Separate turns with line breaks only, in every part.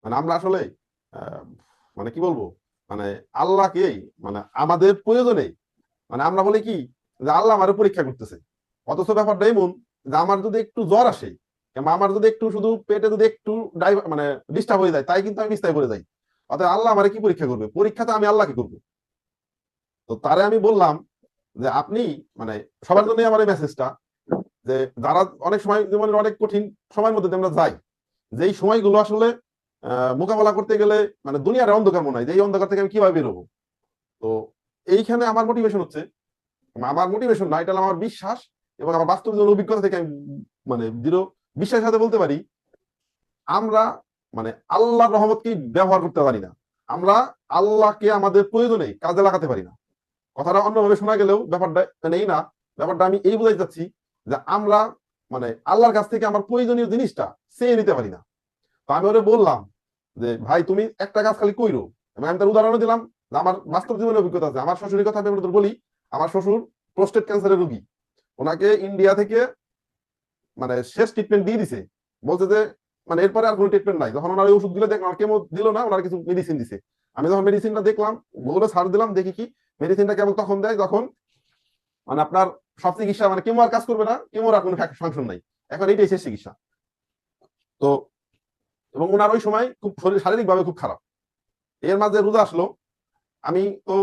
মানে আমরা আসলে আহ, মানে কি বলবো, মানে আল্লাহকেই মানে আমাদের প্রয়োজনে মানে আমরা বলি কি যে আল্লাহ আমার পরীক্ষা করতেছে। অথচ ব্যাপারটা এমন যে আমার যদি একটু জ্বর আসে কিংবা আমার যদি একটু শুধু পেটে যদি একটু মানে ডিস্টার্ব হয়ে যায়, তাই কিন্তু আমি বিস্তায় পড়ে যাই। অর্থাৎ আল্লাহ আমার কি পরীক্ষা করবে? পরীক্ষা তো আমি আল্লাহকে করবো। তো তারে আমি বললাম যে আপনি মানে সবার জন্য আমার এই মেসেজটা, যে যারা অনেক সময় জীবনের অনেক কঠিন সময়ের মধ্যে দিয়ে আমরা যাই, যেই সময়গুলো আসলে মোকাবেলা করতে গেলে মানে দুনিয়ার অন্ধকার মনে হয় যে এই অন্ধকার থেকে আমি কিভাবে বেরোবো। তো এইখানে আমার মোটিভেশন হচ্ছে, আমার মোটিভেশন না, এটা হলো আমার বিশ্বাস এবং আমার বাস্তব জীবনের অভিজ্ঞতা থেকে আমি মানে দৃঢ় বিশ্বাসের সাথে বলতে পারি, আমরা মানে আল্লাহর রহমতকে ব্যবহার করতে পারি না। আমরা আল্লাহকে আমাদের প্রয়োজনে কাজে লাগাতে পারি না। কথাটা অন্যভাবে শোনা গেলেও ব্যাপারটা মানে এই না, ব্যাপারটা আমি এই বোঝাতে চাচ্ছি যে আমরা মানে আল্লাহর কাছ থেকে আমার প্রয়োজনীয় জিনিসটা চেয়ে নিতে পারি না। তো আমি ওরে বললাম যে ভাই তুমি একটা কাজ খালি কইরো, এবং আমি তার উদাহরণ দিলাম যে আমার বাস্তব জীবনের অভিজ্ঞতা আছে। আমার শ্বশুরের কথা আমি আপনাদের বলি। আমার শ্বশুর প্রোস্টেট ক্যান্সারের রোগী। ওনাকে ইন্ডিয়া থেকে মানে শেষ ট্রিটমেন্ট দিয়ে দিছে, বলছে যে মানে এরপরে আর কোনো ট্রিটমেন্ট নাই। যখন ওনার ওই ওষুধ গুলো দেখলাম, কেমো দিল না, ওনার কিছু মেডিসিন দিছে। আমি যখন মেডিসিনটা দেখলাম, গুগলে সার্চ দিলাম, দেখি কি মেডিসিনটা কেবল তখন দেয় যখন মানে আপনার সব চিকিৎসা মানে কেমো আর কাজ করবে না, কেমোর আর কোনো ফাংশন নাই, এখন এইটাই শেষ চিকিৎসা। তো এবং ওনার ওই সময় খুব শরীর শারীরিক ভাবে খুব খারাপ। এর মাঝে রোজা আসলো। আমি তো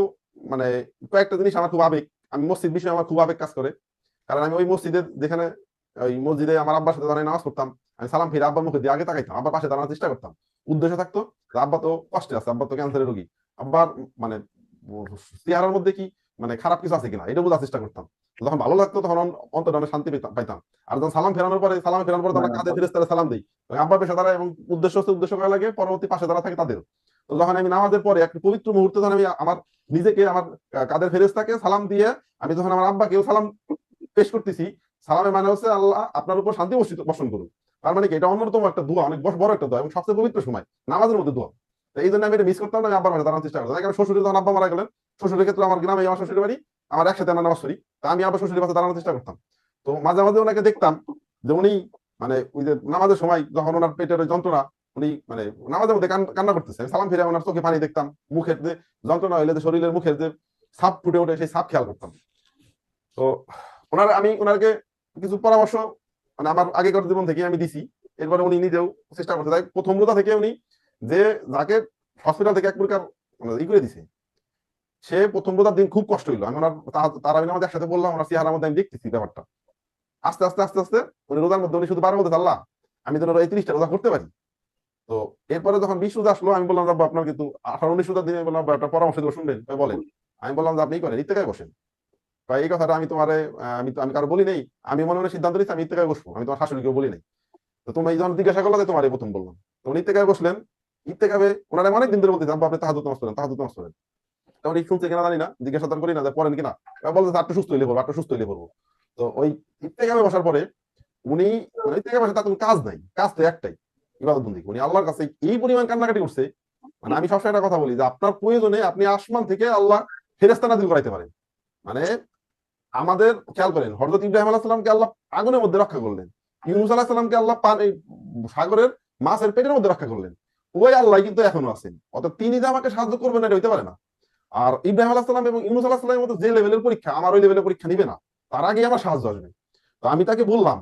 মানে কয়েকটা জিনিস আমার খুব আবেগ, আমি মসজিদ বিষয়ে আমার খুব আবেগ কাজ করে। কারণ আমি ওই মসজিদে যেখানে ওই মসজিদে আমার আব্বার সাথে দাঁড়িয়ে নামাজ পড়তাম, আমি সালাম ফিরে আব্বার মুখে দিয়ে আগে তাকাইতাম, আব্বার পাশে দাঁড়ানোর চেষ্টা করতাম। উদ্দেশ্য থাকতো যে আব্বা তো কষ্টে আছে, আব্বা তো ক্যান্সারের রোগী, আব্বার মানে চেহারার মধ্যে কি মানে খারাপ কিছু আছে কিনা এটা বোঝার চেষ্টা করতাম। যখন ভালো লাগতো তখন অন্তরে অনেক শান্তি পাইতাম। আর যখন সালাম ফেরানোর পরে তো আমরা কাঁধে ফেরেশতারা সালাম দিই, আব্বার পেশা দাঁড়ায় এবং উদ্দেশ্য হচ্ছে উদ্দেশ্য করা লাগে পরবর্তী পাশে দাঁড়া থাকে তাদের। তো যখন আমি নামাজের পরে একটা পবিত্র মুহূর্তে যখন আমি আমার নিজেকে আমার কাদের ফেরেশতাকে সালাম দিয়ে আমি যখন আমার আব্বাকেও সালাম পেশ করতেছি, সালামের মানে হচ্ছে আল্লাহ আপনার উপর শান্তি বর্ষণ করুন। তার মানে কি এটা অন্যতম একটা দোয়া, অনেক বড় একটা দোয়া এবং সবচেয়ে পবিত্র সময় নামাজের মধ্যে দোয়া। তো এই জন্য আমি এটা মিস করতাম না, আমি আব্বার মাঝে দাঁড়ানোর চেষ্টা করতাম। আমি শ্বশুরের যখন আব্বা মারা গেলেন, শ্বশুরের ক্ষেত্রে আমার গ্রামে আমার শ্বশুরের বাড়ি, আমার একসাথে আমরা নামাজ পড়ি, তা আমি আবার শ্বশুরের পাশে দাঁড়ানোর চেষ্টা করতাম। তো মাঝে মাঝে ওনাকে দেখতাম যে উনি মানে ওই যে নামাজের সময় যখন ওনার পেটের যন্ত্রণা, উনি মানে নামাজের মধ্যে কান্না করতেছে, আমি সালাম ফিরে ওনার চোখে পানি দেখতাম, মুখের যে যন্ত্রণা হইলে যে শরীরের মুখের যে ছাপ ফুটে ওঠে সেই ছাপ খেয়াল করতাম। তো আমি ওনাকে কিছু পরামর্শ মানে আমার আগেকার জীবন থেকে আমি দিছি। এরপরে উনি নিজেও চেষ্টা করতে, তাই প্রথম রোজা থেকে উনি যে যাকে হসপিটাল থেকে এক প্রকার মানে ই করে দিছে, সে প্রথম রোজার দিন খুব কষ্ট হইলো। আমি ওনার তার আমি আমাদের একসাথে বললাম, ওনার চেহারার মধ্যে আমি দেখতেছি ব্যাপারটা। আস্তে আস্তে আস্তে আস্তে উনি রোজার মধ্যে উনি শুধু বারো বলতে আল্লাহ আমি যেন এই 30টা রোজা করতে পারি। তো এরপরে যখন 20 রোজা আসলো, আমি বললাম আব্বা আপনার কিন্তু 18-19 রোজার দিনে বললাম আব্বা একটা পরামর্শ দেবো, শুনবেন? বলেন। আমি বললাম যে আপনি করেন, ইত্তেকায় বসেন। এই কথাটা আমি তোমার আমি কারো বলি নাই, আমি মনে মনে সিদ্ধান্ত নিচ্ছি আমি ইত্তেকায় বসবো, আমি তোমার শাশুড়িকেও বলি নাই। তো তুমি যখন জিজ্ঞাসা করলে তোমার প্রথম বললাম। তো উনি ইত্তেকায় বসলেন। ইত্তেকাবে ওনারা অনেক দিন ধরে বলতেছে আব্বা আপনি তাহাজ্জুদ নামাজ পড়েন, তাহাজ্জুদ নামাজ পড়েন। তখন এই শুনছে কিনা জানি না, জিজ্ঞাসা তো করি না যে পড়েন কিনা। বলতে একটু সুস্থ হইলে পড়বো, একটু সুস্থ হইলে পড়বো। তো ওই ইত্তেকাবে বসার পরে উনি মানে ইত্তেকাবে বসে তার কোনো কাজ নাই, কাজ তো একটাই, ইবাদত বন্দেগী। উনি আল্লাহর কাছে এই পরিমাণ কান্নাকাটি করছে। মানে আমি সবসময় একটা কথা বলি যে আপনার প্রয়োজনে আপনি আসমান থেকে আল্লাহ ফেরেশতা নাযিল করাইতে পারেন। মানে আমাদের খেয়াল করেন, হযরত ইব্রাহিম আলাইহিস সালামকে আল্লাহ আগুনের মধ্যে রক্ষা করলেন, ইউনূস আলাইহিস সালামকে আল্লাহ সাগরের মাছের পেটের মধ্যে রক্ষা করলেন। ওই আল্লাহ কিন্তু এখনো আছেন, অর্থাৎ তিনি যে আমাকে সাহায্য করবেন এটা হইতে পারে না। আর ইব্রাহিম আলাইহিস সালাম এবং ইউনূস আলাইহিস সালামের মতো যে লেভেলের পরীক্ষা আমার ওই লেভেলের পরীক্ষা নিবে না, তার আগে আমার সাহায্য আসবে। তো আমি তাকে বললাম।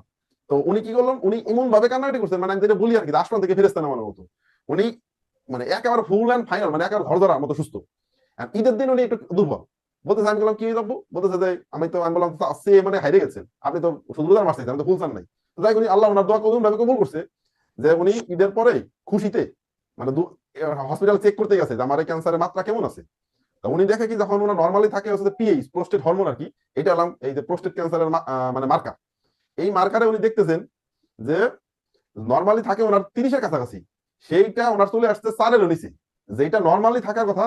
তো উনি কি করলেন, উনি এমন ভাবে কান্নাকাটি করছেন মানে আমি যেটা বলি আর কি, আসমান থেকে ফেরেশতা নামানোর মতো। উনি মানে একেবারে ফুল অ্যান্ড ফাইনাল মানে একেবারে ঘর ধরার মতো সুস্থ। আর ঈদের দিন উনি একটু দুর্বল। বলতেছে, আমি বললাম কি যাবো, বলতেছে যে আমি বললাম সে মানে হাইরে গেছেন, আপনি তো শুধু রোজার মাস চাইছেন, আমি তো ফুল চান নাই। তো যাই উনি আল্লাহ ওনার দোয়া কবুল ভাবে কবুল করছে, যে উনি ঈদের পরে খুশিতে মানে হসপিটাল চেক করতে গেছে যে আমার এই ক্যান্সারের মাত্রা কেমন আছে। তা উনি দেখে কি যখন ওনার নর্মালি থাকে হচ্ছে পিএইচ প্রোস্টেট হরমোন আর কি, এটা হলাম এই যে প্রোস্টেট ক্যান্সারের মানে মার্কার। এই মার্কারে উনি দেখতেছেন যে নর্মালি থাকে ওনার 30-এর কাছাকাছি, সেইটা ওনার চলে আসছে 4-এর নিচে। যেটা নর্মালি থাকার কথা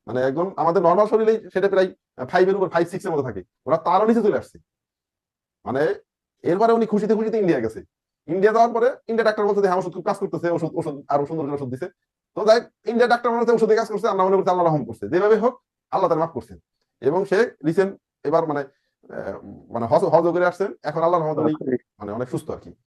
মানে একদম আমাদের নর্মাল শরীরে সেটা প্রায় 5-এর উপর 5-6-এর মধ্যে থাকে, ওরা তারও নিচে চলে আসছে। মানে এরপরে উনি খুশিতে খুশিতে ইন্ডিয়া গেছে। ইন্ডিয়া যাওয়ার পরে ইন্ডিয়া ডাক্তার বলছে যে হ্যাঁ ওষুধ খুব কাজ করতেছে, ওষুধ ওষুধ আরো সুন্দর করে ওষুধ দিছে। তো যাই ইন্ডিয়া ডাক্তার মনে হচ্ছে ওষুধে কাজ করছে, আমরা মনে করছি আল্লাহ রহম করছে, যেভাবে হোক আল্লাহ তার মাফ করছেন। এবং সে রিসেন্ট এবার মানে মানে হজ হজ করে আসছেন, এখন আল্লাহ রহমতে উনি মানে অনেক সুস্থ আর কি।